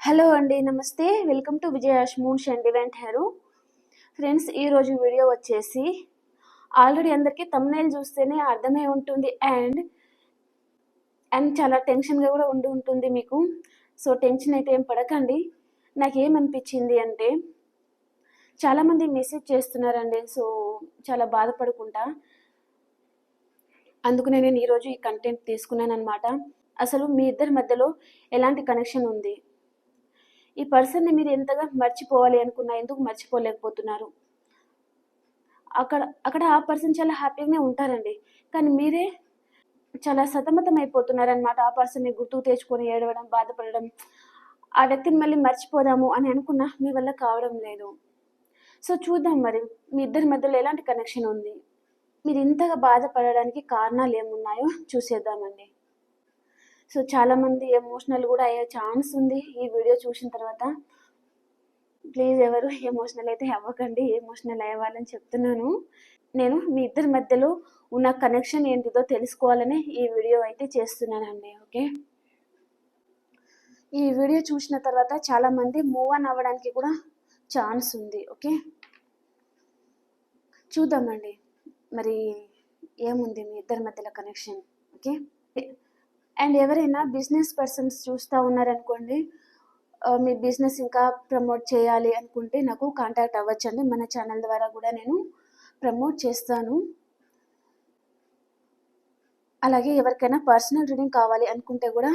Hello అండి, నమస్తే. Welcome to విజయాష్ మూన్స్ అండ్ ఈవెంట్ హెరు. ఫ్రెండ్స్, ఈరోజు వీడియో వచ్చేసి ఆల్రెడీ అందరికీ తమ్నైల్ చూస్తేనే అర్థమై ఉంటుంది అండ్ చాలా టెన్షన్గా కూడా ఉంటుంది మీకు. సో టెన్షన్ అయితే ఏం పడకండి. నాకేమనిపించింది అంటే చాలామంది మెసేజ్ చేస్తున్నారండి. సో చాలా బాధపడుకుంటా, అందుకు నేను ఈరోజు ఈ కంటెంట్ తీసుకున్నాను అనమాట. అసలు మీ ఇద్దరి మధ్యలో ఎలాంటి కనెక్షన్ ఉంది, ఈ పర్సన్ని మీరు ఎంతగా మర్చిపోవాలి అనుకున్నా ఎందుకు మర్చిపోలేకపోతున్నారు? అక్కడ ఆ పర్సన్ చాలా హ్యాపీగానే ఉంటారండి, కానీ మీరే చాలా సతమతం అయిపోతున్నారనమాట. ఆ పర్సన్ని గుర్తుకు తెచ్చుకొని ఏడవడం, బాధపడడం, ఆ వ్యక్తిని మళ్ళీ మర్చిపోదాము అని అనుకున్నా మీ వల్ల కావడం లేదు. సో చూద్దాం మరి మీ ఇద్దరి మధ్యలో ఎలాంటి కనెక్షన్ ఉంది, మీరు ఇంతగా బాధపడడానికి కారణాలు ఏమున్నాయో చూసేద్దామండి. సో చాలామంది ఎమోషనల్ కూడా అయ్యే ఛాన్స్ ఉంది ఈ వీడియో చూసిన తర్వాత. ప్లీజ్ ఎవరు ఎమోషనల్ అయితే అవ్వకండి, ఎమోషనల్ అయ్యేవాళ్ళని చెప్తున్నాను. నేను మీ ఇద్దరి మధ్యలో ఉన్న కనెక్షన్ ఏంటిదో తెలుసుకోవాలని ఈ వీడియో అయితే చేస్తున్నానండి. ఓకే, ఈ వీడియో చూసిన తర్వాత చాలామంది మూవ్ ఆన్ అవ్వడానికి కూడా ఛాన్స్ ఉంది. ఓకే, చూద్దామండి మరి ఏముంది మీ ఇద్దరి మధ్యలో కనెక్షన్. ఓకే, అండ్ ఎవరైనా బిజినెస్ పర్సన్స్ చూస్తూ ఉన్నారనుకోండి, మీ బిజినెస్ ఇంకా ప్రమోట్ చేయాలి అనుకుంటే నాకు కాంటాక్ట్ అవ్వచ్చండి. మన ఛానల్ ద్వారా కూడా నేను ప్రమోట్ చేస్తాను. అలాగే ఎవరికైనా పర్సనల్ రీడింగ్ కావాలి అనుకుంటే కూడా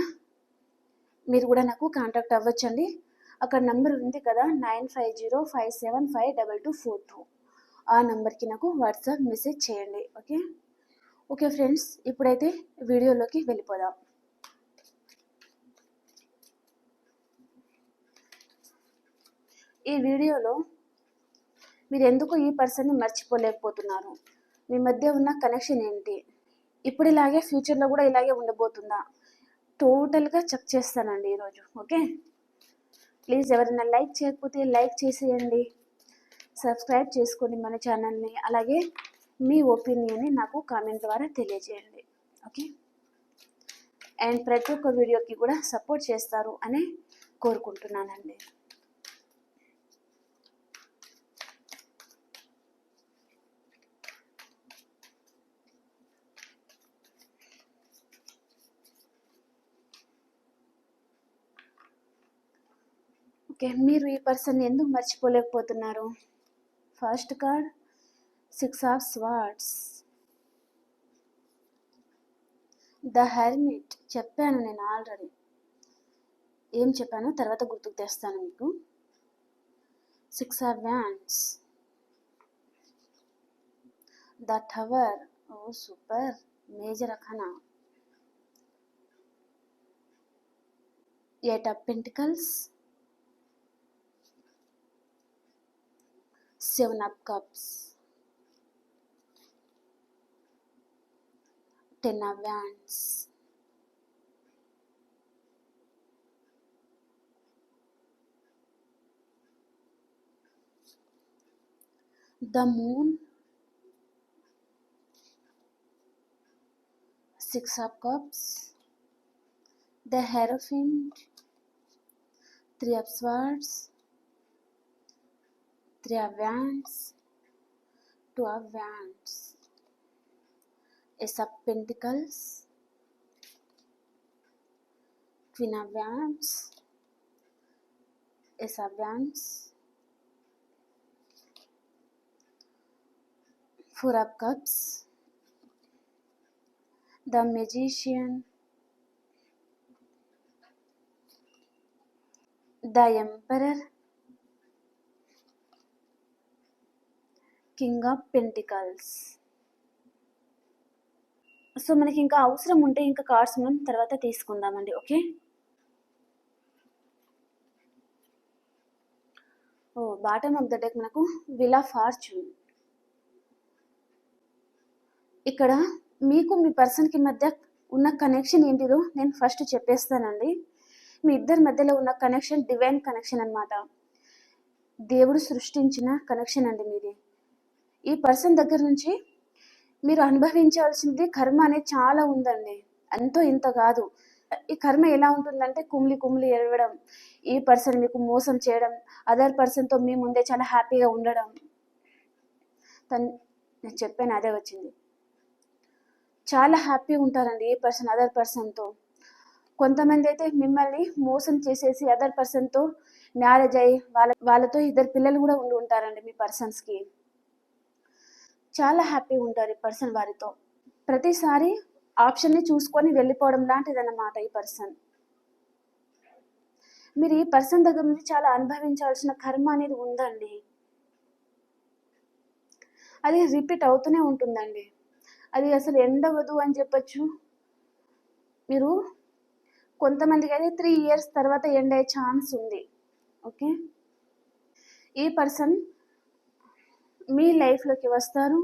మీరు కూడా నాకు కాంటాక్ట్ అవ్వచ్చండి. అక్కడ నెంబర్ ఉంది కదా, 9505752242. ఆ నెంబర్కి నాకు వాట్సాప్ మెసేజ్ చేయండి. ఓకే ఓకే ఫ్రెండ్స్, ఇప్పుడైతే వీడియోలోకి వెళ్ళిపోదాం. ఈ వీడియోలో మీరు ఎందుకు ఈ పర్సన్ని మర్చిపోలేకపోతున్నారు, మీ మధ్య ఉన్న కనెక్షన్ ఏంటి, ఇప్పుడు ఇలాగే ఫ్యూచర్లో కూడా ఇలాగే ఉండబోతుందా, టోటల్గా చెక్ చేస్తానండి ఈరోజు. ఓకే, ప్లీజ్ ఎవరైనా లైక్ చేయకపోతే లైక్ చేసేయండి, సబ్స్క్రైబ్ చేసుకోండి మన ఛానల్ని. అలాగే మీ ఒపీనియన్ని నాకు కామెంట్ ద్వారా తెలియజేయండి. ఓకే, అండ్ ప్రతి ఒక్క వీడియోకి కూడా సపోర్ట్ చేస్తారు అని కోరుకుంటున్నానండి. ఓకే, మీరు ఈ పర్సన్ ఎందుకు మర్చిపోలేకపోతున్నారు? First card 6 of swords, the hermit. చెప్పాను నేను ఆల్రెడీ, ఏం చెప్పాను తర్వాత గుర్తుకు తెస్తాను మీకు. 6 of wands, the tower. Oh super, major arcana. 8 of pentacles, 7 of cups, 10 of wands, the moon, 6 of cups, the hierophant, 3 of swords, 3 of wands, 2 of wands, ace of pentacles, queen of wands, ace of wands, 4 of cups, the magician, the emperor, king of pentacles. So మనకి ఇంకా అవసరం ఉంటే ఇంకా cards మనం తర్వాత తీసుకుందామండి. Okay, bottom of the deck మనకు wheel of fortune. ఇక్కడ మీకు మీ పర్సన్కి మధ్య ఉన్న కనెక్షన్ ఏంటిదో నేను ఫస్ట్ చెప్పేస్తానండి. మీ ఇద్దరి మధ్యలో ఉన్న కనెక్షన్ డివైన్ కనెక్షన్ అనమాట. దేవుడు సృష్టించిన కనెక్షన్ అండి మీది. ఈ పర్సన్ దగ్గర నుంచి మీరు అనుభవించాల్సింది కర్మ అనేది చాలా ఉందండి, అంతో ఇంత కాదు. ఈ కర్మ ఎలా ఉంటుందంటే కుమిలి కుమిలి ఏడవడం, ఈ పర్సన్ మీకు మోసం చేయడం, అదర్ పర్సన్తో మీ ముందే చాలా హ్యాపీగా ఉండడం. తను నేను చెప్పాను అదే వచ్చింది. చాలా హ్యాపీగా ఉంటారండి ఈ పర్సన్ అదర్ పర్సన్తో. కొంతమంది అయితే మిమ్మల్ని మోసం చేసేసి అదర్ పర్సన్తో మ్యారేజ్ అయ్యి వాళ్ళతో 2 పిల్లలు కూడా ఉండి ఉంటారండి మీ పర్సన్స్కి. చాలా హ్యాపీగా ఉంటారు ఈ పర్సన్ వారితో. ప్రతిసారి ఆప్షన్ని చూసుకొని వెళ్ళిపోవడం లాంటిదన్నమాట ఈ పర్సన్. మీరు ఈ పర్సన్ దగ్గర నుంచి చాలా అనుభవించాల్సిన కర్మ అనేది ఉందండి. అది రిపీట్ అవుతూనే ఉంటుందండి. అది అసలు ఎండ్ అవ్వదు అని చెప్పొచ్చు. మీరు కొంతమందికి అయితే 3 ఇయర్స్ తర్వాత ఎండ్ అయ్యే ఛాన్స్ ఉంది. ఓకే, ఈ పర్సన్ మీ లైఫ్లోకి వస్తారు.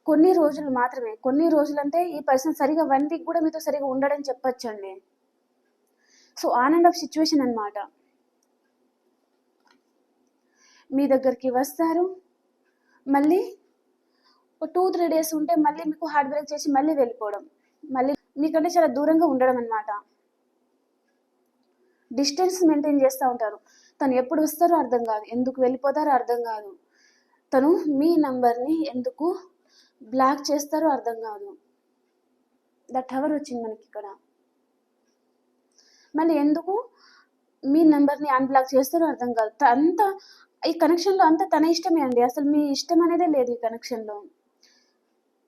కొన్ని రోజులు మాత్రమే. కొన్ని రోజులు అంటే ఈ పర్సన్ సరిగా 1 వీక్ కూడా మీతో సరిగా ఉండడని చెప్పొచ్చండి. So on and of situation అనమాట. మీ దగ్గరికి వస్తారు, మళ్ళీ 2-3 డేస్ ఉంటే మళ్ళీ మీకు హార్ట్ బ్రేక్ చేసి మళ్ళీ వెళ్ళిపోవడం, మళ్ళీ మీకంటే చాలా దూరంగా ఉండడం అనమాట. డిస్టెన్స్ మెయింటైన్ చేస్తూ ఉంటారు. తను ఎప్పుడు వస్తారో అర్థం కాదు, ఎందుకు వెళ్ళిపోతారో అర్థం కాదు, తను మీ నంబర్ని ఎందుకు బ్లాక్ చేస్తారో అర్థం కాదు. దట్ అవర్ వచ్చింది మనకి ఇక్కడ. మళ్ళీ ఎందుకు మీ నెంబర్ని అన్బ్లాక్ చేస్తారో అర్థం కాదు. అంతా ఈ కనెక్షన్లో అంతా తన ఇష్టమే అండి. అసలు మీ ఇష్టం అనేదే లేదు ఈ కనెక్షన్లో.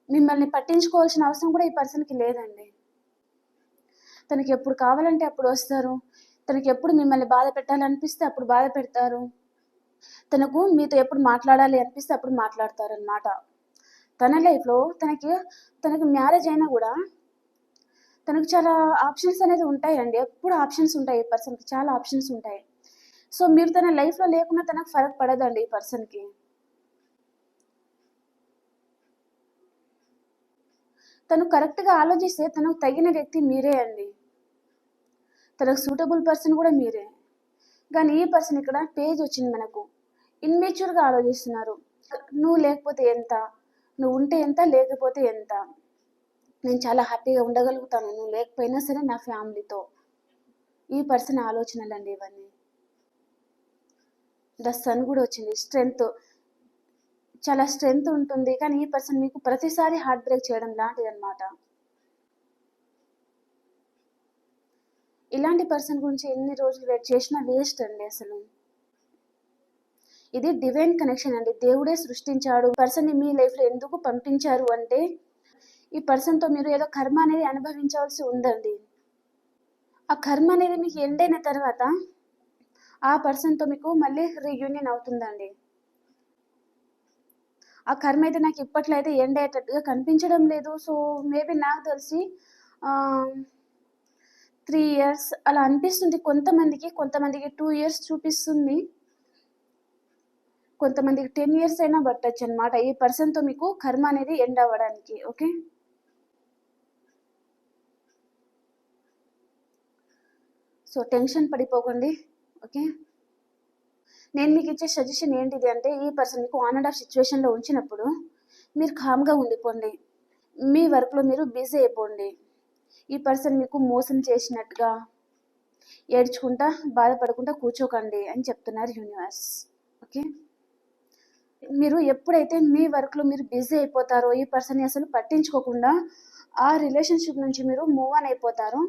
మిమ్మల్ని పట్టించుకోవాల్సిన అవసరం కూడా ఈ పర్సన్కి లేదండి. తనకి ఎప్పుడు కావాలంటే అప్పుడు వస్తారు. తనకి ఎప్పుడు మిమ్మల్ని బాధ పెట్టాలనిపిస్తే అప్పుడు బాధ పెడతారు. తనకు మీతో ఎప్పుడు మాట్లాడాలి అనిపిస్తే అప్పుడు మాట్లాడతారు అన్నమాట. తన లైఫ్లో తనకి మ్యారేజ్ అయినా కూడా తనకు చాలా ఆప్షన్స్ అనేది ఉంటాయండి. ఎప్పుడు ఆప్షన్స్ ఉంటాయి ఈ పర్సన్కి, చాలా ఆప్షన్స్ ఉంటాయి. సో మీరు తన లైఫ్లో లేకున్నా తనకు ఫరక్ పడదండి ఈ పర్సన్కి. తను కరెక్ట్గా ఆలోచిస్తే తనకు తగిన వ్యక్తి మీరే అండి. తనకు సూటబుల్ పర్సన్ కూడా మీరే. కానీ ఈ పర్సన్ ఇక్కడ పేజ్ వచ్చింది మనకు. ఇన్మెచ్యూర్గా ఆలోచిస్తున్నారు. నువ్వు లేకపోతే ఎంత, నువ్వు ఉంటే ఎంత, లేకపోతే ఎంత, నేను చాలా హ్యాపీగా ఉండగలుగుతాను నువ్వు లేకపోయినా సరే నా ఫ్యామిలీతో. ఈ పర్సన్ ఆలోచనలు అండి ఇవన్నీ. ద సన్ కూడా వచ్చింది. స్ట్రెంగ్త్, చాలా స్ట్రెంగ్త్ ఉంటుంది. కానీ ఈ పర్సన్ మీకు ప్రతిసారి హార్ట్ బ్రేక్ చేయడం లాంటిది అనమాట. ఇలాంటి పర్సన్ గురించి ఎన్ని రోజులు వెయిట్ చేసినా వేస్ట్ అండి అసలు. ఇది డివైన్ కనెక్షన్ అండి. దేవుడే సృష్టించాడు పర్సన్ని మీ లైఫ్లో. ఎందుకు పంపించారు అంటే ఈ పర్సన్తో మీరు ఏదో కర్మ అనేది అనుభవించాల్సి ఉందండి. ఆ కర్మ అనేది మీకు ఎండ్ అయిన తర్వాత ఆ పర్సన్తో మీకు మళ్ళీ రీయూనియన్ అవుతుందండి. ఆ కర్మ అయితే నాకు ఇప్పట్లో అయితే ఎండ్ అయ్యేటట్టుగా కనిపించడం లేదు. సో మేబీ నాకు తెలిసి 3 ఇయర్స్ అలా అనిపిస్తుంది కొంతమందికి. 2 ఇయర్స్ చూపిస్తుంది, కొంతమందికి 10 ఇయర్స్ అయినా పట్టచ్చు అనమాట ఈ పర్సన్తో మీకు కర్మ అనేది ఎండ్ అవ్వడానికి. ఓకే, సో టెన్షన్ పడిపోకండి. ఓకే, నేను మీకు ఇచ్చే సజెషన్ ఏంటిది అంటే ఈ పర్సన్ మీకు ఆన్ అండ్ ఆఫ్ సిచ్యువేషన్లో ఉంచినప్పుడు మీరు కామ్గా ఉండిపోండి. మీ వర్క్లో మీరు బిజీ అయిపోండి. ఈ పర్సన్ మీకు మోసం చేసినట్టుగా ఏడ్చుకుంటా బాధపడకుండా కూర్చోకండి అని చెప్తున్నారు యూనివర్స్. ఓకే, మీరు ఎప్పుడైతే మీ వర్క్లో మీరు బిజీ అయిపోతారో, ఈ పర్సన్ని అసలు పట్టించుకోకుండా ఆ రిలేషన్షిప్ నుంచి మీరు మూవ్ ఆన్ అయిపోతారో,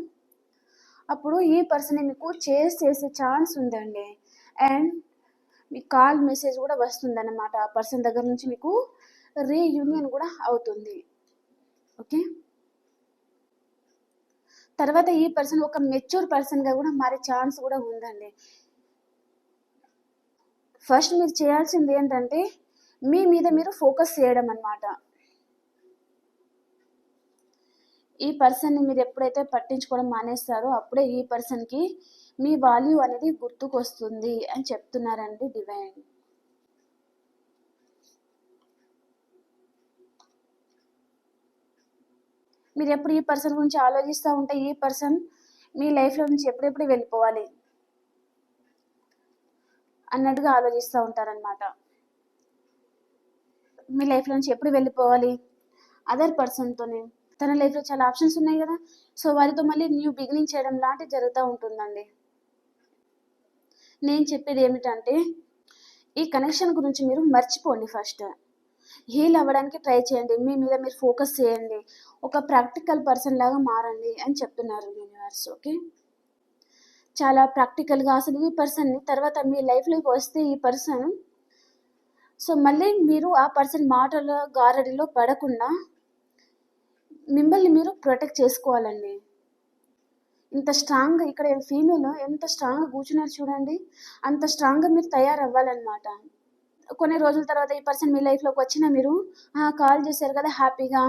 అప్పుడు ఈ పర్సన్ మీకు చేసే ఛాన్స్ ఉందండి. అండ్ మీ కాల్ మెసేజ్ కూడా వస్తుందన్నమాట. ఆ పర్సన్ దగ్గర నుంచి మీకు రీయూనియన్ కూడా అవుతుంది. ఓకే, తర్వాత ఈ పర్సన్ ఒక మెచ్యూర్ పర్సన్గా కూడా మారే ఛాన్స్ కూడా ఉందండి. ఫస్ట్ మీరు చేయాల్సింది ఏంటంటే మీ మీద మీరు ఫోకస్ చేయడం అన్నమాట. ఈ పర్సన్ని మీరు ఎప్పుడైతే పట్టించుకోవడం మానేస్తారో అప్పుడే ఈ పర్సన్కి మీ వాల్యూ అనేది గుర్తుకొస్తుంది అని చెప్తున్నారండి డివైన్. మీరు ఎప్పుడు ఈ పర్సన్ గురించి ఆలోచిస్తూ ఉంటే ఈ పర్సన్ మీ లైఫ్లో నుంచి ఎప్పుడెప్పుడు వెళ్ళిపోవాలి అన్నట్టుగా ఆలోచిస్తూ ఉంటారనమాట. మీ లైఫ్లో నుంచి ఎప్పుడు వెళ్ళిపోవాలి, అదర్ పర్సన్తోనే తన లైఫ్లో చాలా ఆప్షన్స్ ఉన్నాయి కదా. సో వారితో మళ్ళీ న్యూ బిగినింగ్ చేయడం లాంటివి జరుగుతూ ఉంటుందండి. నేను చెప్పేది ఏమిటంటే ఈ కనెక్షన్ గురించి మీరు మర్చిపోండి. ఫస్ట్ హీల్ అవ్వడానికి ట్రై చేయండి. మీ మీద మీరు ఫోకస్ చేయండి. ఒక ప్రాక్టికల్ పర్సన్ లాగా మారండి అని చెప్తున్నారు యూనివర్స్. ఓకే, చాలా ప్రాక్టికల్గా అసలు ఈ పర్సన్ని తర్వాత మీ లైఫ్లోకి వస్తే ఈ పర్సన్, సో మళ్ళీ మీరు ఆ పర్సన్ మాటల గారడిలో పడకుండా మిమ్మల్ని మీరు ప్రొటెక్ట్ చేసుకోవాలండి. ఇంత స్ట్రాంగ్గా ఇక్కడ ఫీమేల్ ఎంత స్ట్రాంగ్గా కూర్చున్నారు చూడండి, అంత స్ట్రాంగ్గా మీరు తయారవ్వాలన్నమాట. కొన్ని రోజుల తర్వాత ఈ పర్సన్ మీ లైఫ్లోకి వచ్చినా మీరు కాల్ చేశారు కదా హ్యాపీగా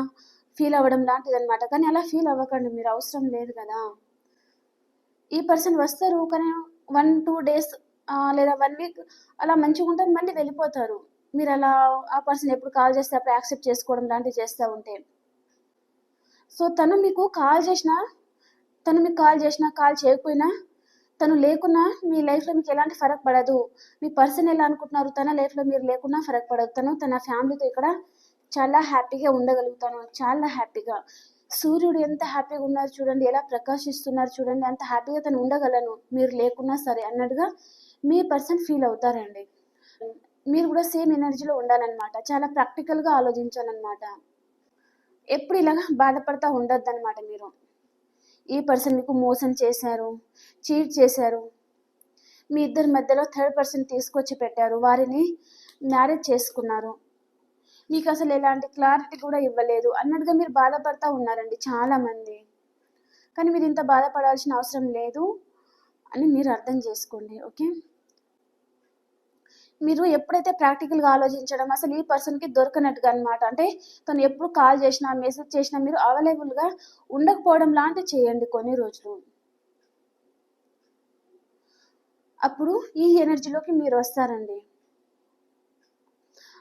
ఫీల్ అవ్వడం లాంటిది అనమాట. కానీ అలా ఫీల్ అవ్వకండి, మీరు అవసరం లేదు కదా. ఈ పర్సన్ వస్తారు కానీ 1-2 డేస్ లేదా 1 వీక్ అలా మంచిగా ఉంటారు, మళ్ళీ వెళ్ళిపోతారు. మీరు అలా ఆ పర్సన్ ఎప్పుడు కాల్ చేస్తే అప్పుడు యాక్సెప్ట్ చేసుకోవడం లాంటివి చేస్తూ ఉంటే, సో తను మీకు కాల్ చేసినా కాల్ చేయకపోయినా తను లేకున్నా మీ లైఫ్లో మీకు ఎలాంటి ఫరక్ పడదు. మీ పర్సన్ ఎలా అనుకుంటున్నారు, తన లైఫ్లో మీరు లేకున్నా ఫరక్ పడదు. తన ఫ్యామిలీతో ఇక్కడ చాలా హ్యాపీగా ఉండగలుగుతాను, చాలా హ్యాపీగా. సూర్యుడు ఎంత హ్యాపీగా ఉన్నారు చూడండి, ఎలా ప్రకాశిస్తున్నారు చూడండి, అంత హ్యాపీగా తను ఉండగలను మీరు లేకున్నా సరే అన్నట్టుగా మీ పర్సన్ ఫీల్ అవుతారండి. మీరు కూడా సేమ్ ఎనర్జీలో ఉండాలన్నమాట. చాలా ప్రాక్టికల్గా ఆలోచించాలన్నమాట. ఎప్పుడు ఇలాగా బాధపడతా ఉండొద్దు అనమాట. మీరు ఈ పర్సన్ మీకు మోసం చేశారు, చీట్ చేశారు, మీ ఇద్దరి మధ్యలో థర్డ్ పర్సన్ తీసుకొచ్చి పెట్టారు, వారిని మ్యారేజ్ చేసుకున్నారు, మీకు అసలు ఎలాంటి క్లారిటీ కూడా ఇవ్వలేదు అన్నట్టుగా మీరు బాధపడతా ఉన్నారండి చాలామంది. కానీ మీరు ఇంత బాధపడాల్సిన అవసరం లేదు అని మీరు అర్థం చేసుకోండి. ఓకే, మీరు ఎప్పుడైతే ప్రాక్టికల్గా ఆలోచించడం అసలు ఈ పర్సన్కి దొరకనట్టుగా అనమాట, అంటే తను ఎప్పుడు కాల్ చేసినా మెసేజ్ చేసినా మీరు అవైలబుల్గా ఉండకపోవడం లాంటివి చేయండి కొన్ని రోజులు. అప్పుడు ఈ ఎనర్జీలోకి మీరు వస్తారండి.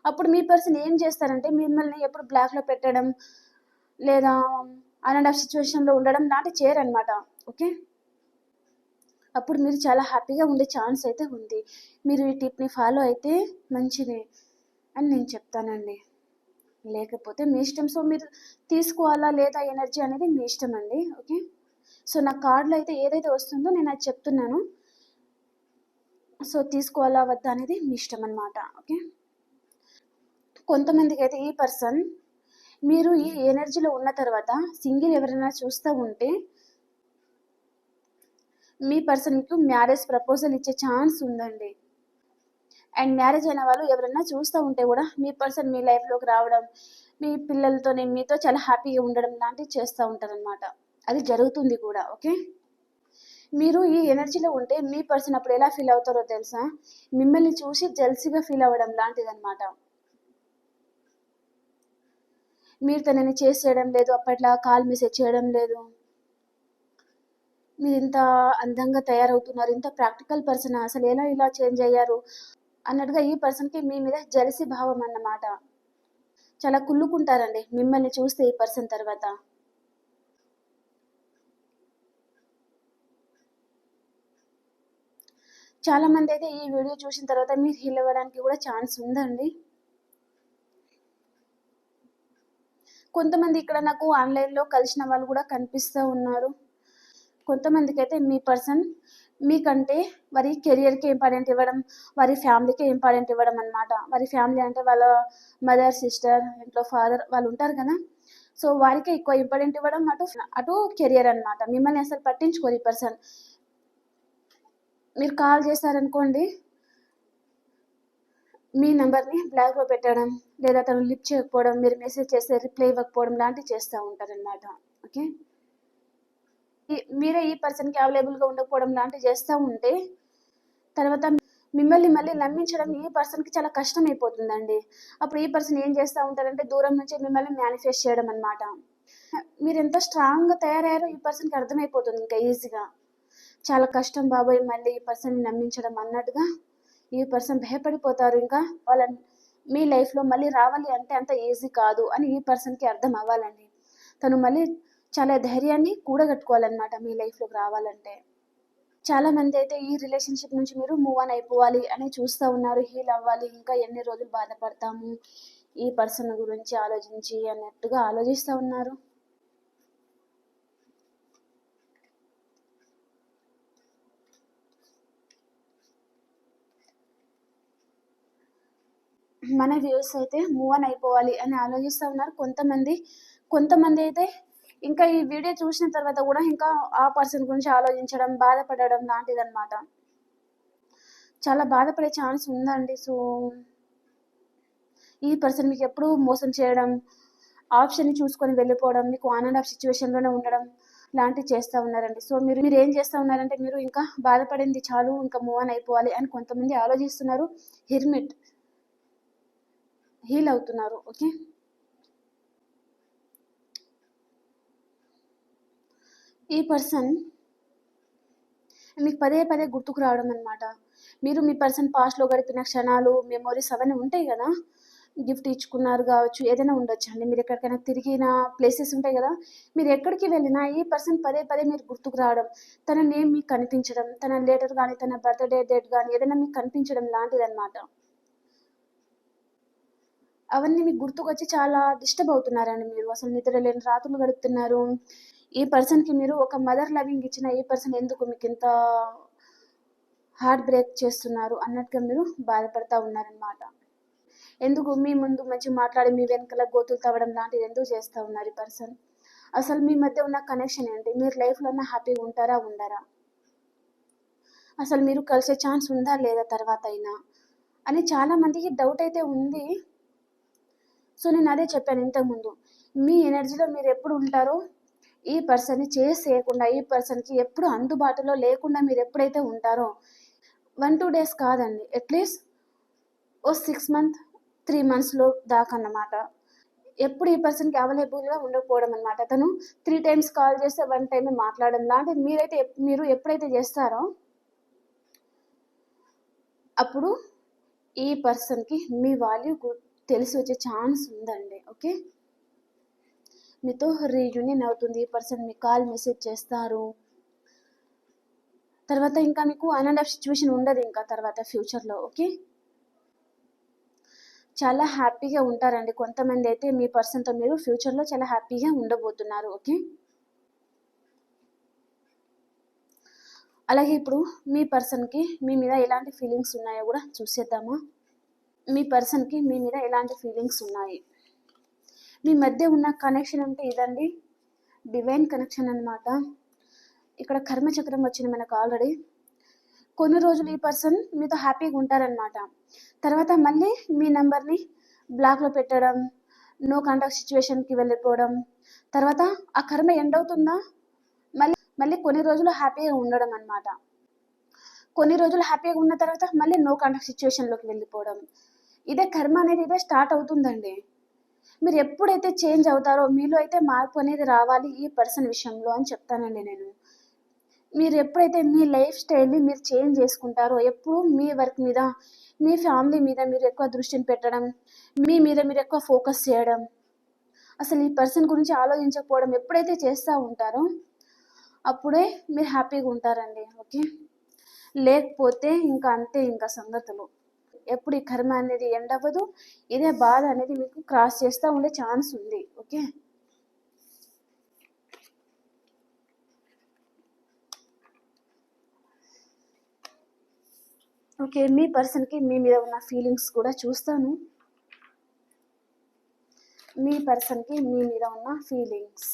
అప్పుడు మీ పర్సన్ ఏం చేస్తారంటే మిమ్మల్ని ఎప్పుడు బ్లాక్లో పెట్టడం లేదా ఆన్ అండ్ ఆఫ్ సిచ్యువేషన్లో ఉండడం లాంటివి చేయరనమాట. ఓకే, అప్పుడు మీరు చాలా హ్యాపీగా ఉండే ఛాన్స్ అయితే ఉంది. మీరు ఈ టిప్ని ఫాలో అయితే మంచిది అని నేను చెప్తానండి. లేకపోతే మీ ఇష్టం. సో మీరు తీసుకోవాలా లేదా ఎనర్జీ అనేది మీ ఇష్టం అండి. ఓకే, సో నా కార్డులో అయితే ఏదైతే వస్తుందో నేను అది చెప్తున్నాను. సో తీసుకోవాలా వద్దా అనేది మీ ఇష్టం అనమాట. ఓకే, కొంతమందికి అయితే ఈ పర్సన్ మీరు ఈ ఎనర్జీలో ఉన్న తర్వాత సింగిల్ ఎవరైనా చూస్తూ ఉంటే మీ పర్సన్ మీకు మ్యారేజ్ ప్రపోజల్ ఇచ్చే ఛాన్స్ ఉందండి. అండ్ మ్యారేజ్ అయిన వాళ్ళు ఎవరైనా చూస్తూ ఉంటే కూడా మీ పర్సన్ మీ లైఫ్లోకి రావడం, మీ పిల్లలతోనే మీతో చాలా హ్యాపీగా ఉండడం లాంటివి చేస్తూ ఉంటారనమాట. అది జరుగుతుంది కూడా. ఓకే, మీరు ఈ ఎనర్జీలో ఉంటే మీ పర్సన్ అప్పుడు ఎలా ఫీల్ అవుతారో తెలుసా, మిమ్మల్ని చూసి జెల్సీగా ఫీల్ అవ్వడం లాంటిది అనమాట. మీరు తనని చేసేయడం లేదు, అప్పట్లా కాల్ మెసేజ్ చేయడం లేదు, మీరు ఇంత అందంగా తయారవుతున్నారు, ఇంత ప్రాక్టికల్ పర్సన్, అసలు ఎలా ఇలా చేంజ్ అయ్యారు అన్నట్టుగా ఈ పర్సన్కి మీ మీద జెలసీ భావం అన్నమాట. చాలా కుళ్ళుకుంటారండి మిమ్మల్ని చూస్తే ఈ పర్సన్ తర్వాత. చాలా మంది అయితే ఈ వీడియో చూసిన తర్వాత మీరు హీల్ అవ్వడానికి కూడా ఛాన్స్ ఉందండి. కొంతమంది ఇక్కడ నాకు ఆన్లైన్లో కలిసిన వాళ్ళు కూడా కనిపిస్తూ ఉన్నారు. కొంతమందికి అయితే మీ పర్సన్ మీకంటే వారి కెరియర్కి ఇంపార్టెంట్ ఇవ్వడం, వారి ఫ్యామిలీకి ఇంపార్టెంట్ ఇవ్వడం అనమాట. వారి ఫ్యామిలీ అంటే వాళ్ళ మదర్, సిస్టర్, ఇంట్లో ఫాదర్ వాళ్ళు ఉంటారు కదా, సో వారికి ఎక్కువ ఇంపార్టెంట్ ఇవ్వడం, అటు కెరియర్ అనమాట. మిమ్మల్ని అసలు పట్టించుకోరు ఈ పర్సన్. మీరు కాల్ చేశారనుకోండి, మీ నెంబర్ని బ్లాక్లో పెట్టడం లేదా తను లిఫ్ట్ చేయకపోవడం, మీరు మెసేజ్ చేస్తే రిప్లై ఇవ్వకపోవడం లాంటివి చేస్తూ ఉంటారనమాట. ఓకే, మీరే ఈ పర్సన్కి అవైలబుల్గా ఉండకపోవడం లాంటివి చేస్తూ ఉంటే తర్వాత మిమ్మల్ని మళ్ళీ నమ్మించడం ఈ పర్సన్కి చాలా కష్టం అయిపోతుందండి. అప్పుడు ఈ పర్సన్ ఏం చేస్తూ ఉంటారంటే దూరం నుంచి మిమ్మల్ని మేనిఫెస్ట్ చేయడం అనమాట. మీరు ఎంత స్ట్రాంగ్గా తయారయ్యారో ఈ పర్సన్కి అర్థమైపోతుంది ఇంకా ఈజీగా. చాలా కష్టం బాబోయ్ మళ్ళీ ఈ పర్సన్ని నమ్మించడం అన్నట్టుగా ఈ పర్సన్ భయపడిపోతారు. ఇంకా వాళ్ళని మీ లైఫ్లో మళ్ళీ రావాలి అంటే అంత ఈజీ కాదు అని ఈ పర్సన్కి అర్థం అవ్వాలండి. తను మళ్ళీ చాలా ధైర్యాన్ని కూడగట్టుకోవాలన్నమాట మీ లైఫ్లోకి రావాలంటే. చాలామంది అయితే ఈ రిలేషన్షిప్ నుంచి మీరు మూవ్ ఆన్ అయిపోవాలి అని చూస్తూ ఉన్నారు, హీల్ అవ్వాలి, ఇంకా ఎన్ని రోజులు బాధపడతాము ఈ పర్సన్ గురించి ఆలోచించి అన్నట్టుగా ఆలోచిస్తూ ఉన్నారు. మన వ్యూస్ అయితే మూవ్ ఆన్ అయిపోవాలి అని ఆలోచిస్తూ ఉన్నారు కొంతమంది. కొంతమంది అయితే ఇంకా ఈ వీడియో చూసిన తర్వాత కూడా ఇంకా ఆ పర్సన్ గురించి ఆలోచించడం, బాధపడడం లాంటిదనమాట. చాలా బాధపడే ఛాన్స్ ఉందండి. సో ఈ పర్సన్ మీకు ఎప్పుడూ మోసం చేయడం, ఆప్షన్‌ని చూసుకొని వెళ్ళిపోవడం, మీకు ఆన్ అండ్ ఆఫ్ సిట్యుయేషన్‌లోనే ఉండడం లాంటివి చేస్తా ఉన్నారండి. సో మీరేం చేస్తా ఉన్నారంటే మీరు ఇంకా బాధపడింది చాలు, ఇంకా మూవ్ ఆన్ అయిపోవాలి అని కొంతమంది ఆలోచిస్తున్నారు. హెర్మిట్ హీల్ అవుతున్నారు. ఓకే. ఈ పర్సన్ మీకు పదే పదే గుర్తుకు రావడం అనమాట. మీరు మీ పర్సన్ పాస్ట్‌లో గడిపిన క్షణాలు, మెమోరీస్ అవన్నీ ఉంటాయి గదా! గిఫ్ట్ ఇచ్చుకున్నారు గావచ్చు, ఏదైనా ఉండొచ్చండి. మీరు ఎక్కడికైనా తిరిగిన ప్లేసెస్ ఉంటాయి గదా! మీరు ఎక్కడికి వెళ్ళినా ఈ పర్సన్ పదే పదే మీరు గుర్తుకు రావడం, తన నేమ్ మీకు కనిపించడం, తన లెటర్ గానీ, తన బర్త్‌డే డేట్ గానీ ఏదైనా మీకు కనిపించడం లాంటిదనమాట. అవన్నీ మీకు గుర్తుకొచ్చి చాలా డిస్టర్బ్ అవుతున్నారండి మీరు. అసలు నిద్రలేని రాత్రులు గడుపుతున్నారు. ఈ పర్సన్‌కి మీరు ఒక మదర్ లవింగ్ ఇచ్చిన ఈ పర్సన్ ఎందుకు మీకింత హార్ట్ బ్రేక్ చేస్తున్నారు అన్నట్టుగా మీరు బాధపడతా ఉన్నారనమాట. ఎందుకు మీ ముందు మంచిగా మాట్లాడి మీ వెనకాల గోతులు తవ్వడం లాంటిది ఎందుకు చేస్తా ఉన్నారు ఈ పర్సన్? అసలు మీ మధ్య ఉన్న కనెక్షన్ ఏంటి? మీరు లైఫ్‌లో హ్యాపీగా ఉంటారా? ఉండరా? అసలు మీరు కలిసే ఛాన్స్ ఉందా? లేదా తర్వాతైనా? అని చాలా మందికి డౌట్ అయితే ఉంది. సో నేను అదే చెప్పాను ఇంతకుముందు. మీ ఎనర్జీలో మీరు ఎప్పుడు ఉంటారో ఈ పర్సన్‌ని చేయకుండా, ఈ పర్సన్‌కి ఎప్పుడు అందుబాటులో లేకుండా మీరు ఎప్పుడైతే ఉంటారో 1, 2 డేస్ కాదండి. అట్‌లీస్ట్ ఓ 6 మంత్, 3 మంత్స్‌లో దాకా అన్నమాట. ఎప్పుడు ఈ పర్సన్‌కి అవైలబుల్‌గా ఉండకపోవడం అన్నమాట. తను 3 టైమ్స్ కాల్ చేస్తే 1 టైమే మాట్లాడడం లాంటిది మీరు ఎప్పుడైతే చేస్తారో అప్పుడు ఈ పర్సన్‌కి మీ వాల్యూ తెలిసి వచ్చే ఛాన్స్ ఉందండి. ఓకే. మీతో రీయూనియన్ అవుతుంది. ఈ పర్సన్ మీకు కాల్, మెసేజ్ చేస్తారు. తర్వాత ఇంకా మీకు ఆన్ అండ్ ఆఫ్ సిట్యుయేషన్ ఉండదు ఇంకా తర్వాత ఫ్యూచర్‌లో. ఓకే. చాలా హ్యాపీగా ఉంటారండి. కొంతమంది అయితే మీ పర్సన్‌తో మీరు ఫ్యూచర్‌లో చాలా హ్యాపీగా ఉండబోతున్నారు. ఓకే. అలాగే ఇప్పుడు మీ పర్సన్‌కి మీ మీద ఎలాంటి ఫీలింగ్స్ ఉన్నాయో కూడా చూసేద్దామా? మీ పర్సన్‌కి మీ మీద ఎలాంటి ఫీలింగ్స్ ఉన్నాయి? మీ మధ్య ఉన్న కనెక్షన్ అంటే ఇదండి. డివైన్ కనెక్షన్ అన్నమాట. ఇక్కడ కర్మ చక్రం వచ్చింది మనకు ఆల్రెడీ. కొన్ని రోజులు ఈ పర్సన్ మీతో హ్యాపీగా ఉంటారనమాట. తర్వాత మళ్ళీ మీ నంబర్‌ని బ్లాక్‌లో పెట్టడం, నో కాంటాక్ట్ సిట్యుయేషన్‌కి వెళ్ళిపోవడం. తర్వాత ఆ కర్మ ఎండ్ అవుతుందా? మళ్ళీ కొన్ని రోజులు హ్యాపీగా ఉండడం అన్నమాట. కొన్ని రోజులు హ్యాపీగా ఉన్న తర్వాత మళ్ళీ నో కాంటాక్ట్ సిట్యుయేషన్‌లోకి వెళ్ళిపోవడం. ఇదే కర్మ అనేది ఇదే స్టార్ట్ అవుతుందండి. మీరు ఎప్పుడైతే చేంజ్ అవుతారో మీలో అయితే మార్పు అనేది రావాలి ఈ పర్సన్ విషయంలో అని చెప్తానండి నేను. మీరు ఎప్పుడైతే మీ లైఫ్ స్టైల్‌ని మీరు చేంజ్ చేసుకుంటారో, ఎప్పుడు మీ వర్క్ మీద, మీ ఫ్యామిలీ మీద మీరు ఎక్కువ దృష్టిని పెట్టడం, మీ మీద మీరు ఎక్కువ ఫోకస్ చేయడం, అసలు ఈ పర్సన్ గురించి ఆలోచించకపోవడం ఎప్పుడైతే చేస్తా ఉంటారో అప్పుడే మీరు హ్యాపీగా ఉంటారండి. ఓకే. లేకపోతే ఇంకా అంతే ఇంకా సంగతులు. ఎప్పుడు ఈ కర్మ అనేది ఎండ్ అవ్వదు. ఇదే బాధ అనేది మీకు క్రాస్ చేస్తా ఉండే ఛాన్స్ ఉంది. ఓకే. ఓకే. మీ పర్సన్‌కి మీ మీద ఉన్న ఫీలింగ్స్ కూడా చూస్తాను. మీ పర్సన్‌కి మీ మీద ఉన్న ఫీలింగ్స్.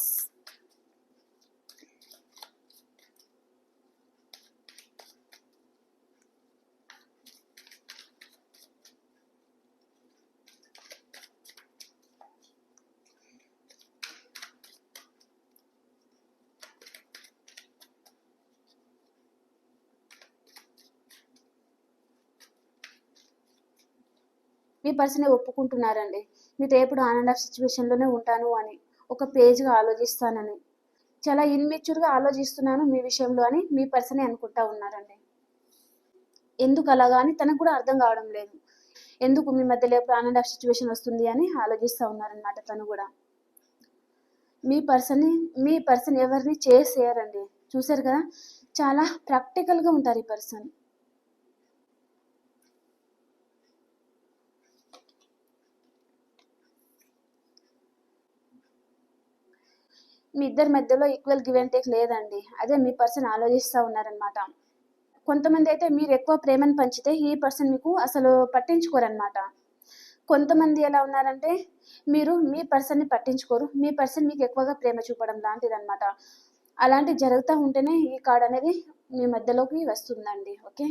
మీ పర్సనే ఒప్పుకుంటున్నారండి. మీతో ఎప్పుడు ఆన్ అండ్ ఆఫ్ సిట్యుయేషన్‌లోనే ఉంటాను అని. ఒక పేజ్‌గా ఆలోచిస్తానని. చాలా ఇమ్మెచ్యూర్‌గా ఆలోచిస్తున్నాను మీ విషయంలో అని మీ పర్సనే అనుకుంటా ఉన్నారండి. ఎందుకు అలాగా అని తనకు కూడా అర్థం కావడం లేదు. ఎందుకు మీ మధ్యలో ఎప్పుడు ఆన్ అండ్ ఆఫ్ సిట్యుయేషన్ వస్తుంది అని ఆలోచిస్తా ఉన్నారనమాట తను కూడా. మీ పర్సన్ ఎవరిని చేయరండి. చూసారు కదా! చాలా ప్రాక్టికల్‌గా ఉంటారు ఈ పర్సన్. మీ ఇద్దరి మధ్యలో ఈక్వల్ గివ్ అండ్ టేక్ లేదండి. అదే మీ పర్సన్ ఆలోచిస్తా ఉన్నారనమాట. కొంతమంది అయితే మీరు ఎక్కువ ప్రేమను పంచితే ఈ పర్సన్ మీకు అసలు పట్టించుకోరనమాట. కొంతమంది ఎలా ఉన్నారంటే మీరు మీ పర్సన్ని పట్టించుకోరు, మీ పర్సన్ మీకు ఎక్కువగా ప్రేమ చూపడం లాంటిదనమాట. అలాంటివి జరుగుతూ ఉంటేనే ఈ కార్డ్ అనేది మీ మధ్యలోకి వస్తుందండి. ఓకే,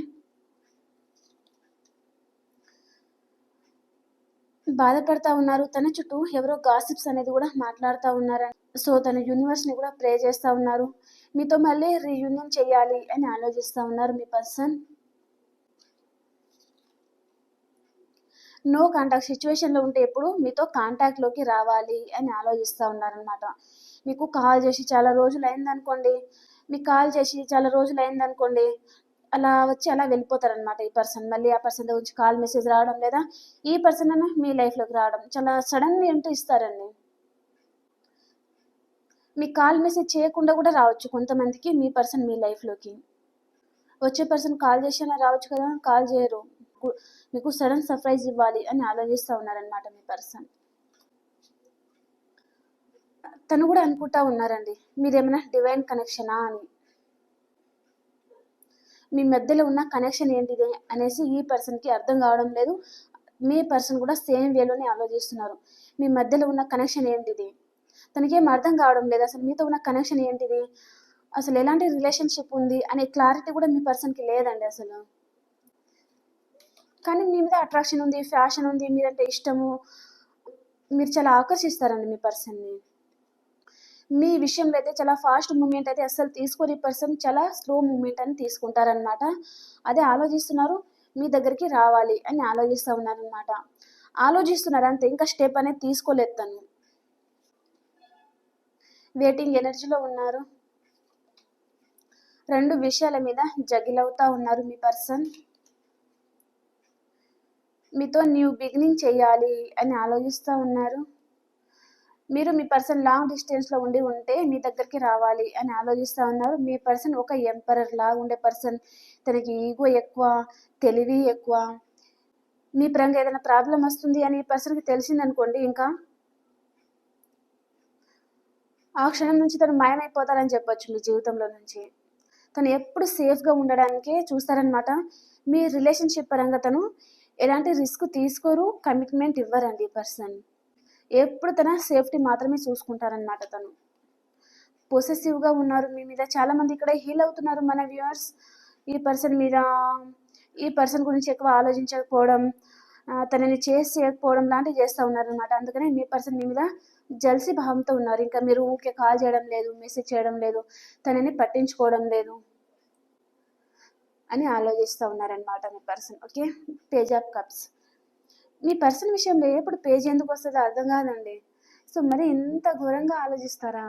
బాధపడతా ఉన్నారు. తన చుట్టూ ఎవరో గాసిప్స్ అనేది కూడా మాట్లాడుతూ ఉన్నారు. సో తన యూనివర్స్ని కూడా ప్రే చేస్తూ ఉన్నారు. మీతో మళ్ళీ రీయూనియన్ చేయాలి అని ఆలోచిస్తూ ఉన్నారు మీ పర్సన్. నో కాంటాక్ట్ సిచ్యువేషన్లో ఉంటే ఎప్పుడు మీతో కాంటాక్ట్లోకి రావాలి అని ఆలోచిస్తూ ఉన్నారనమాట. మీకు కాల్ చేసి చాలా రోజులు అయిందనుకోండి, మీకు కాల్ చేసి చాలా రోజులు అయిందనుకోండి, అలా వచ్చి అలా వెళ్ళిపోతారనమాట ఈ పర్సన్. మళ్ళీ ఆ పర్సన్ దగ్గర నుంచి కాల్ మెసేజ్ రావడం, లేదా ఈ పర్సన్ అన్న మీ లైఫ్లోకి రావడం చాలా సడన్గా ఏంటో ఇస్తారండి. మీ కాల్ మెసేజ్ చేయకుండా కూడా రావచ్చు కొంతమందికి మీ పర్సన్ మీ లైఫ్లోకి. వచ్చే పర్సన్ కాల్ చేసినా రావచ్చు కదా, కాల్ చేయరు. మీకు సడన్ సర్ప్రైజ్ ఇవ్వాలి అని ఆలోచిస్తూ ఉన్నారనమాట మీ పర్సన్. తను కూడా అనుకుంటా ఉన్నారండి మీరేమైనా డివైన్ కనెక్షనా అని. మీ మధ్యలో ఉన్న కనెక్షన్ ఏంటిది అనేసి ఈ పర్సన్కి అర్థం కావడం లేదు. మీ పర్సన్ కూడా సేమ్ వేలోనే ఆలోచిస్తున్నారు. మీ మధ్యలో ఉన్న కనెక్షన్ ఏంటిది తనకేం అర్థం కావడం లేదు. అసలు మీతో ఉన్న కనెక్షన్ ఏంటిది, అసలు ఎలాంటి రిలేషన్షిప్ ఉంది అనే క్లారిటీ కూడా మీ పర్సన్కి లేదండి అసలు. కానీ మీ మీద అట్రాక్షన్ ఉంది, ఫ్యాషన్ ఉంది, మీరంటే ఇష్టము, మీరు చాలా ఆకర్షిస్తారండి మీ పర్సన్ని. మీ విషయంలో అయితే చాలా ఫాస్ట్ మూమెంట్ అయితే అస్సలు తీసుకోరు ఈ పర్సన్, చాలా స్లో మూమెంట్ అని తీసుకుంటారనమాట. అదే ఆలోచిస్తున్నారు మీ దగ్గరికి రావాలి అని ఆలోచిస్తూ ఉన్నారనమాట. ఆలోచిస్తున్నారు అంతే, ఇంకా స్టెప్ అనేది తీసుకోలేదు తను. వెయిటింగ్ ఎనర్జీలో ఉన్నారు. రెండు విషయాల మీద జగిల్ అవుతా ఉన్నారు మీ పర్సన్. మీతో న్యూ బిగినింగ్ చేయాలి అని ఆలోచిస్తూ ఉన్నారు. మీరు మీ పర్సన్ లాంగ్ డిస్టెన్స్లో ఉంటే మీ దగ్గరికి రావాలి అని ఆలోచిస్తూ ఉన్నారు. మీ పర్సన్ ఒక ఎంపరర్ లాగా ఉండే పర్సన్. తనకి ఈగో ఎక్కువ, తెలివి ఎక్కువ. మీ పరంగా ఏదైనా ప్రాబ్లం వస్తుంది అని ఈ పర్సన్కి తెలిసిందనుకోండి, ఇంకా ఆ క్షణం నుంచి తను మాయమైపోతారని చెప్పొచ్చు మీ జీవితంలో నుంచి. తను ఎప్పుడు సేఫ్గా ఉండడానికే చూస్తారనమాట. మీ రిలేషన్షిప్ పరంగా తను ఎలాంటి రిస్క్ తీసుకోరు, కమిట్మెంట్ ఇవ్వరండి ఈ పర్సన్. ఎప్పుడు తన సేఫ్టీ మాత్రమే చూసుకుంటారనమాట. తను పొసెసివ్గా ఉన్నారు మీ మీద. చాలామంది ఇక్కడ హీల్ అవుతున్నారు మన వ్యూవర్స్ ఈ పర్సన్ మీద. ఈ పర్సన్ గురించి ఎక్కువ ఆలోచించకపోవడం, తనని చేసి చేయకపోవడం లాంటివి చేస్తూ ఉన్నారనమాట. అందుకనే మీ పర్సన్ మీ మీద జల్సీ భావంతో ఉన్నారు. ఇంకా మీరు ఊరికే కాల్ చేయడం లేదు, మెసేజ్ చేయడం లేదు, తనని పట్టించుకోవడం లేదు అని ఆలోచిస్తూ ఉన్నారనమాట మీ person. Okay, page of cups. మీ పర్సన్ విషయంలో ఎప్పుడు పేజ్ ఎందుకు వస్తుందో అర్థం కాదండి. సో మరి ఇంత ఘోరంగా ఆలోచిస్తారా?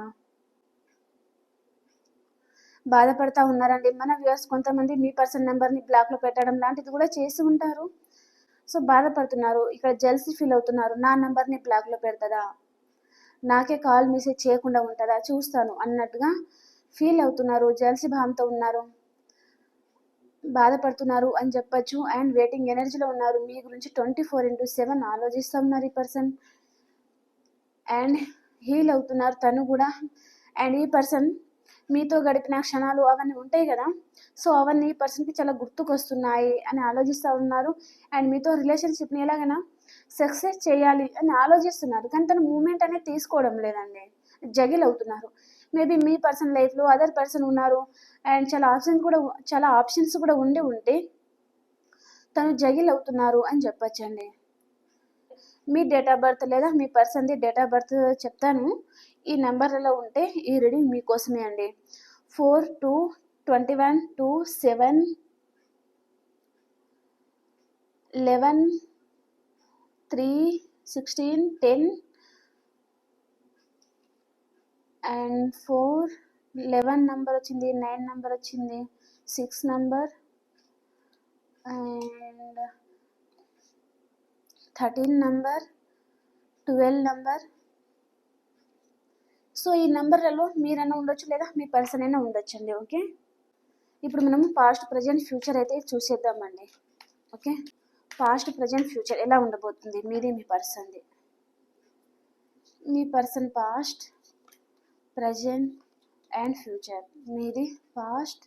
బాధపడతా ఉన్నారండి మన వ్యూవర్స్. కొంతమంది మీ పర్సన్ నెంబర్ని బ్లాక్లో పెట్టడం లాంటిది కూడా చేసి ఉంటారు. సో బాధపడుతున్నారు, ఇక్కడ జెల్సీ ఫీల్ అవుతున్నారు. నా నెంబర్ని బ్లాక్లో పెడతదా, నాకే కాల్ మెసేజ్ చేయకుండా ఉంటుందా, చూస్తాను అన్నట్టుగా ఫీల్ అవుతున్నారు. జెల్సీ భావంతో ఉన్నారు, బాధపడుతున్నారు అని చెప్పచ్చు. అండ్ వెయిటింగ్ ఎనర్జీలో ఉన్నారు. మీ గురించి 24/7 ఆలోచిస్తూ ఉన్నారు ఈ పర్సన్. అండ్ హీల్ అవుతున్నారు తను కూడా. అండ్ ఈ పర్సన్ మీతో గడిపిన క్షణాలు అవన్నీ ఉంటాయి కదా, సో అవన్నీ ఈ పర్సన్కి చాలా గుర్తుకొస్తున్నాయి అని ఆలోచిస్తూ ఉన్నారు. అండ్ మీతో రిలేషన్షిప్ని ఎలాగైనా సక్సెస్ చేయాలి అని ఆలోచిస్తున్నారు. కానీ తన మూమెంట్ అనేది తీసుకోవడం లేదండి, జగిల్ అవుతున్నారు. మేబీ మీ పర్సన్ లైఫ్లో అదర్ పర్సన్ ఉన్నారు అండ్ చాలా ఆప్షన్స్ కూడా ఉంటే తను జగిల్ అవుతున్నారు అని చెప్పచ్చండి. మీ డేట్ ఆఫ్ బర్త్ లేదా మీ పర్సన్ది డేట్ ఆఫ్ బర్త్ చెప్తాను. ఈ నెంబర్లలో ఉంటే ఈ రీడింగ్ మీకోసమే అండి. 4/2/27/11/3/16/10 అండ్ 4/11 నెంబర్ వచ్చింది, 9 నెంబర్ వచ్చింది, 6 number and 13 number, 12 number. So ఈ నెంబర్లలో మీరైనా ఉండొచ్చు లేదా మీ పర్సన్ అయినా ఉండొచ్చు అండి. ఓకే, ఇప్పుడు మనం పాస్ట్ ప్రజెంట్ ఫ్యూచర్ అయితే చూసేద్దామండి. ఓకే, పాస్ట్ ప్రజెంట్ ఫ్యూచర్ ఎలా ఉండబోతుంది మీది మీ పర్సన్ది. మీ person past, present and future. మీది పాస్ట్,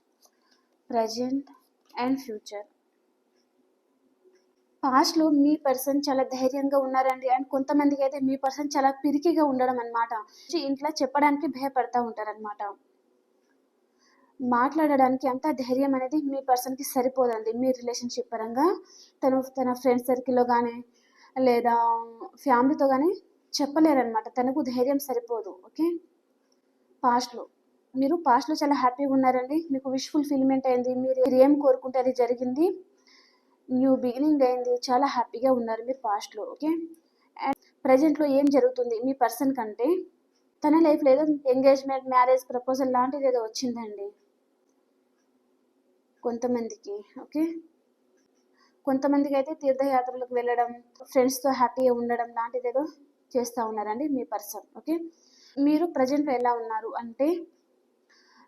ప్రజెంట్ అండ్ ఫ్యూచర్. పాస్ట్‌లో మీ పర్సన్ చాలా ధైర్యంగా ఉన్నారండి. అండ్ కొంతమందికైతే మీ పర్సన్ చాలా పిరికిగా ఉండడం అన్నమాట. ఇంట్లో చెప్పడానికి భయపడతా ఉంటారనమాట. మాట్లాడడానికి అంత ధైర్యం అనేది మీ పర్సన్‌కి సరిపోదండి. మీ రిలేషన్‌షిప్ పరంగా తన ఫ్రెండ్స్ సర్కిల్‌లో గానీ, లేదా ఫ్యామిలీతో గానీ చెప్పలేరనమాట. తనకు ధైర్యం సరిపోదు. ఓకే. పాస్ట్‌లో. మీరు పాస్ట్‌లో చాలా హ్యాపీగా ఉన్నారండి. మీకు విష్ ఫుల్‌ఫిల్‌మెంట్ అయింది. మీరు ఏం కోరుకుంటే అది జరిగింది. న్యూ బిగినింగ్ అయింది. చాలా హ్యాపీగా ఉన్నారు మీరు పాస్ట్‌లో. ఓకే. అండ్ ప్రెజెంట్‌లో ఏం జరుగుతుంది మీ పర్సన్ కంటే, తన లైఫ్‌లో ఏదో ఎంగేజ్‌మెంట్, మ్యారేజ్ ప్రపోజల్ లాంటిదేదో వచ్చిందండి కొంతమందికి. ఓకే. కొంతమందికైతే తీర్థయాత్రలకు వెళ్ళడం, ఫ్రెండ్స్‌తో హ్యాపీగా ఉండడం లాంటిదేదో చేస్తా ఉన్నారండి మీ పర్సన్. ఓకే. మీరు ప్రెజెంట్‌లో ఎలా ఉన్నారు అంటే,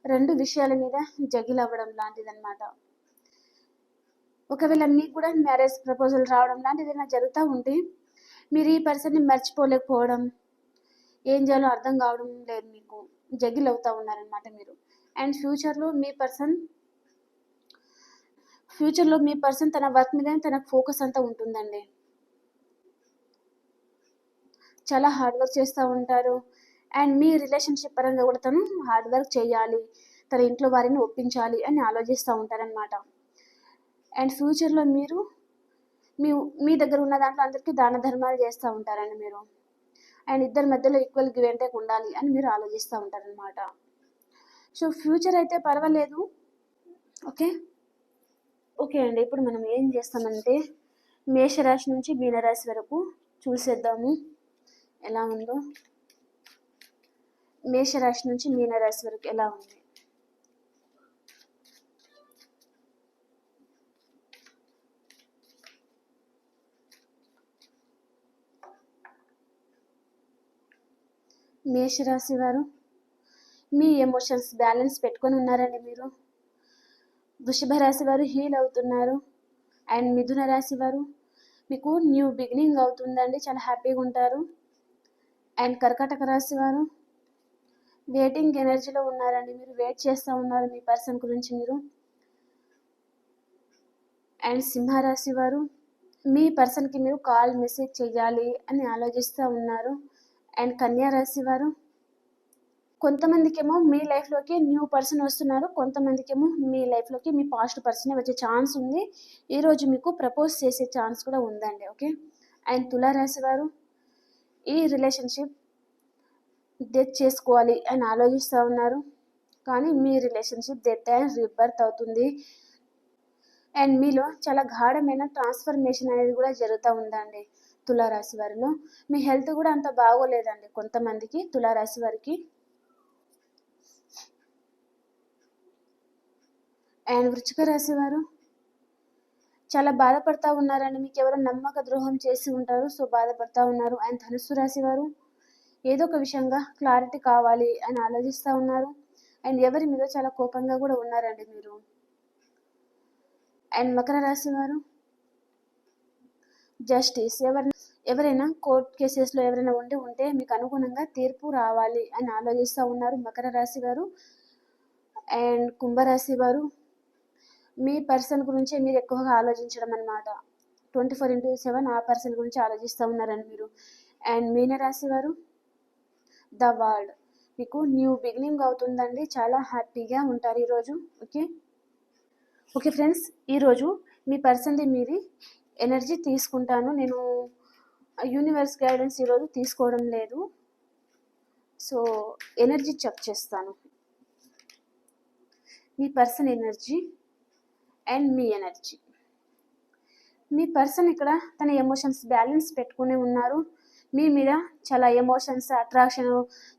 2 విషయాల మీద జగిల్ అవ్వడం లాంటిదనమాట. ఒకవేళ మీకు కూడా మ్యారేజ్ ప్రపోజల్ రావడం లాంటిది ఏదైనా జరుగుతూ ఉంటే, మీరు ఈ పర్సన్‌ని మర్చిపోలేకపోవడం, ఏం చేయాలో అర్థం కావడం లేదు మీకు. జగిల్ అవుతా ఉన్నారనమాట మీరు. అండ్ ఫ్యూచర్‌లో మీ పర్సన్ తన వర్క్ మీదనే తనకు ఫోకస్ అంతా ఉంటుందండి. చాలా హార్డ్ వర్క్ చేస్తూ ఉంటారు. అండ్ మీ రిలేషన్‌షిప్ పరంగా కూడా తను హార్డ్ వర్క్ చేయాలి. తన ఇంట్లో వారిని ఒప్పించాలి అని ఆలోచిస్తూ ఉంటారనమాట. అండ్ ఫ్యూచర్‌లో మీరు మీ మీ దగ్గర ఉన్న దాంట్లో అందరికీ దాన ధర్మాలు చేస్తూ ఉంటారండి మీరు. అండ్ ఇద్దరి మధ్యలో ఈక్వల్ గివ్ అండ్ టేక్ ఉండాలి అని మీరు ఆలోచిస్తూ ఉంటారనమాట. సో ఫ్యూచర్ అయితే పర్వాలేదు. ఓకే. ఓకే అండి. ఇప్పుడు మనం ఏం చేస్తామంటే, మేషరాశి నుంచి మీనరాశి వరకు చూసేద్దాము ఎలా ఉందో. మేషరాశి నుంచి మీనరాశి వరకు ఎలా ఉంది. మేషరాశి వారు మీ ఎమోషన్స్ బ్యాలెన్స్ పెట్టుకొని ఉన్నారండి మీరు. వృషభ రాశి వారు హీల్ అవుతున్నారు. అండ్ మిథున రాశి వారు మీకు న్యూ బిగినింగ్ అవుతుందండి. చాలా హ్యాపీగా ఉంటారు. అండ్ కర్కాటక రాశి వారు వెయిటింగ్ ఎనర్జీలో ఉన్నారండి. మీరు వెయిట్ చేస్తూ ఉన్నారు మీ పర్సన్ గురించి మీరు. అండ్ సింహరాశి వారు మీ పర్సన్కి మీరు కాల్ మెసేజ్ చేయాలి అని ఆలోచిస్తూ ఉన్నారు. అండ్ కన్యా రాశి వారు కొంతమందికేమో మీ లైఫ్లోకి న్యూ పర్సన్ వస్తున్నారు. కొంతమందికేమో మీ లైఫ్లోకి మీ పాస్ట్ పర్సనే వచ్చే ఛాన్స్ ఉంది. ఈరోజు మీకు ప్రపోజ్ చేసే ఛాన్స్ కూడా ఉందండి. ఓకే. అండ్ తులారాశి వారు ఈ రిలేషన్షిప్ డెత్ చేసుకోవాలి అని ఆలోచిస్తూ ఉన్నారు. కానీ మీ రిలేషన్షిప్ డెత్ అండ్ రీబర్త్ అవుతుంది. అండ్ మీలో చాలా గాఢమైన ట్రాన్స్ఫర్మేషన్ అనేది కూడా జరుగుతూ ఉందండి తులారాశి వారిలో. మీ హెల్త్ కూడా అంత బాగోలేదండి కొంతమందికి తులారాశి వారికి. అండ్ వృశ్చిక రాశి వారు చాలా బాధపడతా ఉన్నారండి. మీకు ఎవరో నమ్మక ద్రోహం చేసి ఉంటారు. సో బాధపడతా ఉన్నారు. అండ్ ధనుస్సు రాశి వారు ఏదో ఒక విషయంగా క్లారిటీ కావాలి అని ఆలోచిస్తూ ఉన్నారు. అండ్ ఎవరి మీద చాలా కోపంగా కూడా ఉన్నారండి మీరు. అండ్ మకర రాశి వారు జస్టిస్ ఎవరైనా కోర్ట్ కేసెస్లో ఎవరైనా ఉంటే మీకు అనుగుణంగా తీర్పు రావాలి అని ఆలోచిస్తూ ఉన్నారు మకర రాశి వారు. అండ్ కుంభరాశి వారు మీ పర్సన్ గురించే మీరు ఎక్కువగా ఆలోచించడం అనమాట. 24/7 ఆ పర్సన్ గురించి ఆలోచిస్తూ ఉన్నారండి మీరు. అండ్ మీనరాశి వారు ద వరల్డ్ మీకు న్యూ బిగినింగ్ అవుతుందండి. చాలా హ్యాపీగా ఉంటారు ఈరోజు. ఓకే. ఓకే ఫ్రెండ్స్, ఈరోజు మీ పర్సన్ది మీది ఎనర్జీ తీసుకుంటాను నేను. యూనివర్స్ గైడెన్స్ ఈరోజు తీసుకోవడం లేదు. సో ఎనర్జీ చెక్ చేస్తాను. మీ పర్సన్ ఎనర్జీ అండ్ మీ ఎనర్జీ. మీ పర్సన్ ఇక్కడ తన ఎమోషన్స్ బ్యాలెన్స్ పెట్టుకుని ఉన్నారు. మీ మీద చాలా ఎమోషన్స్, అట్రాక్షన్,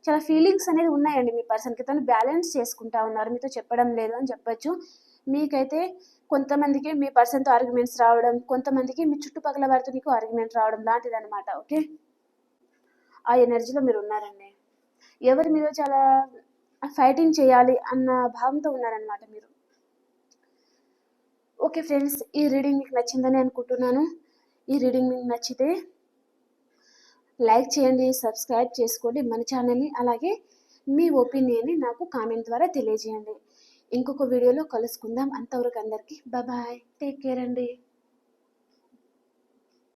చాలా ఫీలింగ్స్ అనేది ఉన్నాయండి మీ పర్సన్కి. తను బ్యాలెన్స్ చేసుకుంటా ఉన్నారు. మీతో చెప్పడం లేదు అని చెప్పొచ్చు. మీకైతే కొంతమందికి మీ పర్సన్తో ఆర్గ్యుమెంట్స్ రావడం, కొంతమందికి మీ చుట్టుపక్కల వారితో మీకు ఆర్గ్యుమెంట్ రావడం లాంటిది అనమాట. ఓకే. ఆ ఎనర్జీలో మీరు ఉన్నారండి. ఎవరి మీద చాలా ఫైటింగ్ చేయాలి అన్న భావంతో ఉన్నారనమాట మీరు. ఓకే ఫ్రెండ్స్, ఈ రీడింగ్ మీకు నచ్చిందని అనుకుంటున్నాను. ఈ రీడింగ్ మీకు నచ్చితే లైక్ చేయండి, సబ్స్క్రైబ్ చేసుకోండి మన ఛానల్ని. అలాగే మీ ఒపీనియన్ని నాకు కామెంట్ ద్వారా తెలియజేయండి. ఇంకొక వీడియోలో కలుసుకుందాం. అంతవరకు అందరికీ బాయ్. టేక్ కేర్ అండి.